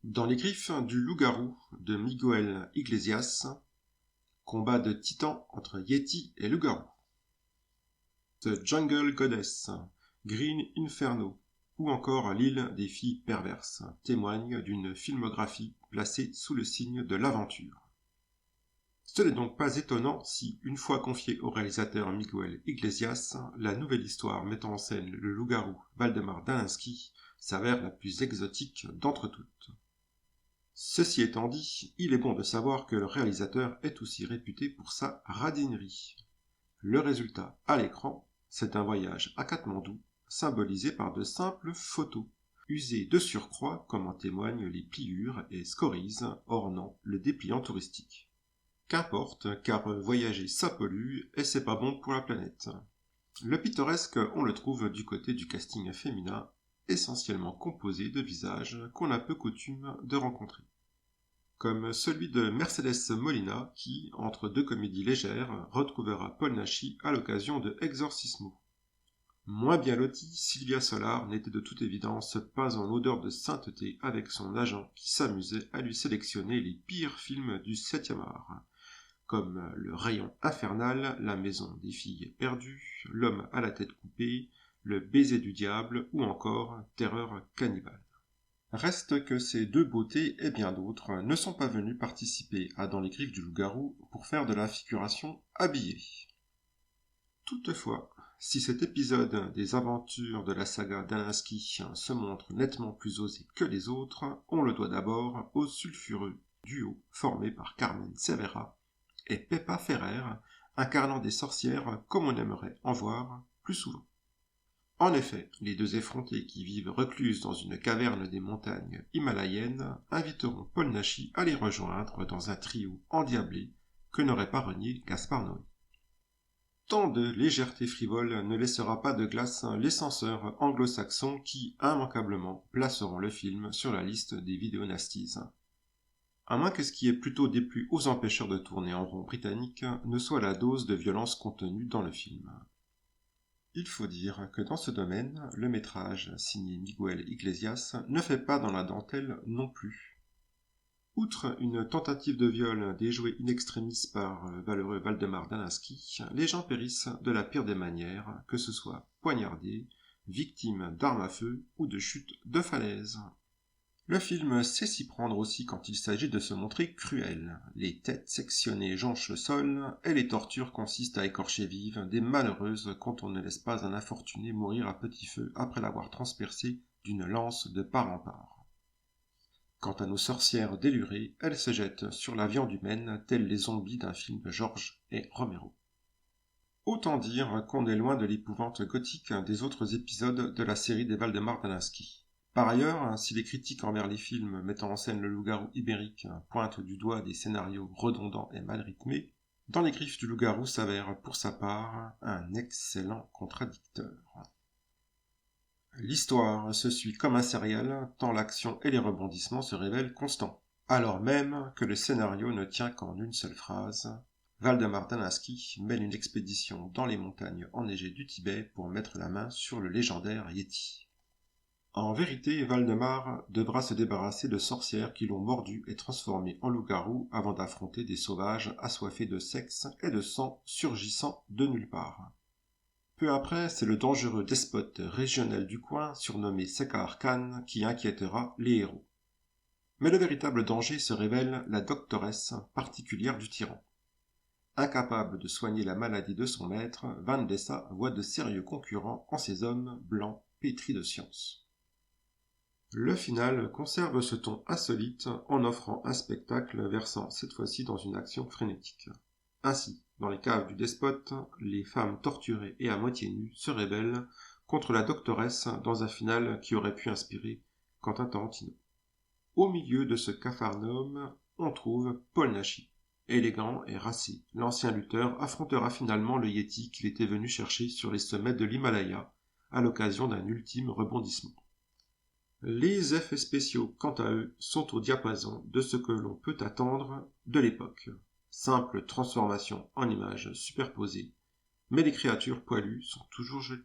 Dans les griffes du loup-garou de Miguel Iglesias, combat de titans entre Yeti et loup-garou. The Jungle Goddess, Green Inferno, ou encore L'île des filles perverses, témoignent d'une filmographie placée sous le signe de l'aventure. Ce n'est donc pas étonnant si, une fois confiée au réalisateur Miguel Iglesias, la nouvelle histoire mettant en scène le loup-garou Waldemar Daniński s'avère la plus exotique d'entre toutes. Ceci étant dit, il est bon de savoir que le réalisateur est aussi réputé pour sa radinerie. Le résultat, à l'écran, c'est un voyage à Katmandou, symbolisé par de simples photos, usées de surcroît comme en témoignent les pliures et scories ornant le dépliant touristique. Qu'importe, car voyager ça pollue et c'est pas bon pour la planète. Le pittoresque, on le trouve du côté du casting féminin, essentiellement composé de visages qu'on a peu coutume de rencontrer. Comme celui de Mercedes Molina qui, entre deux comédies légères, retrouvera Paul Naschy à l'occasion de Exorcismo. Moins bien lotie, Sylvia Solar n'était de toute évidence pas en odeur de sainteté avec son agent qui s'amusait à lui sélectionner les pires films du 7e art, comme Le Rayon Infernal, La Maison des Filles Perdues, L'Homme à la tête coupée, Le Baiser du Diable ou encore Terreur cannibale. Reste que ces deux beautés et bien d'autres ne sont pas venus participer à Dans les griffes du loup-garou pour faire de la figuration habillée. Toutefois, si cet épisode des aventures de la saga Daniński se montre nettement plus osé que les autres, on le doit d'abord au sulfureux duo formé par Carmen Severa et Pepa Ferrer, incarnant des sorcières comme on aimerait en voir plus souvent. En effet, les deux effrontées qui vivent recluses dans une caverne des montagnes himalayennes inviteront Paul Naschy à les rejoindre dans un trio endiablé que n'aurait pas renié Gaspard Noé. Tant de légèreté frivole ne laissera pas de glace les censeurs anglo-saxons qui, immanquablement, placeront le film sur la liste des vidéonasties. À moins que ce qui est plutôt déplu aux empêcheurs de tourner en rond britanniques ne soit la dose de violence contenue dans le film. Il faut dire que dans ce domaine, le métrage, signé Miguel Iglesias, ne fait pas dans la dentelle non plus. Outre une tentative de viol déjouée in extremis par le valeureux Waldemar Daniński, les gens périssent de la pire des manières, que ce soit poignardés, victimes d'armes à feu ou de chutes de falaise. Le film sait s'y prendre aussi quand il s'agit de se montrer cruel. Les têtes sectionnées jonchent le sol et les tortures consistent à écorcher vives des malheureuses quand on ne laisse pas un infortuné mourir à petit feu après l'avoir transpercé d'une lance de part en part. Quant à nos sorcières délurées, elles se jettent sur la viande humaine telles les zombies d'un film de George et Romero. Autant dire qu'on est loin de l'épouvante gothique des autres épisodes de la série des Waldemar Daniński. Par ailleurs, si les critiques envers les films mettant en scène le loup-garou ibérique pointent du doigt des scénarios redondants et mal rythmés, Dans les griffes du loup-garou s'avère pour sa part un excellent contradicteur. L'histoire se suit comme un serial, tant l'action et les rebondissements se révèlent constants, alors même que le scénario ne tient qu'en une seule phrase. Waldemar Daniński mène une expédition dans les montagnes enneigées du Tibet pour mettre la main sur le légendaire Yeti. En vérité, Waldemar devra se débarrasser de sorcières qui l'ont mordu et transformé en loup-garou avant d'affronter des sauvages assoiffés de sexe et de sang surgissant de nulle part. Peu après, c'est le dangereux despote régional du coin, surnommé Sekar Khan, qui inquiétera les héros. Mais le véritable danger se révèle la doctoresse particulière du tyran. Incapable de soigner la maladie de son maître, Vandessa voit de sérieux concurrents en ces hommes blancs pétris de science. Le final conserve ce ton insolite en offrant un spectacle versant cette fois-ci dans une action frénétique. Ainsi, dans les caves du despote, les femmes torturées et à moitié nues se rebellent contre la doctoresse dans un final qui aurait pu inspirer Quentin Tarantino. Au milieu de ce capharnaüm, on trouve Paul Naschy. Élégant et racé, l'ancien lutteur affrontera finalement le Yeti qu'il était venu chercher sur les sommets de l'Himalaya à l'occasion d'un ultime rebondissement. Les effets spéciaux, quant à eux, sont au diapason de ce que l'on peut attendre de l'époque. Simple transformation en images superposées, mais les créatures poilues sont toujours jolies.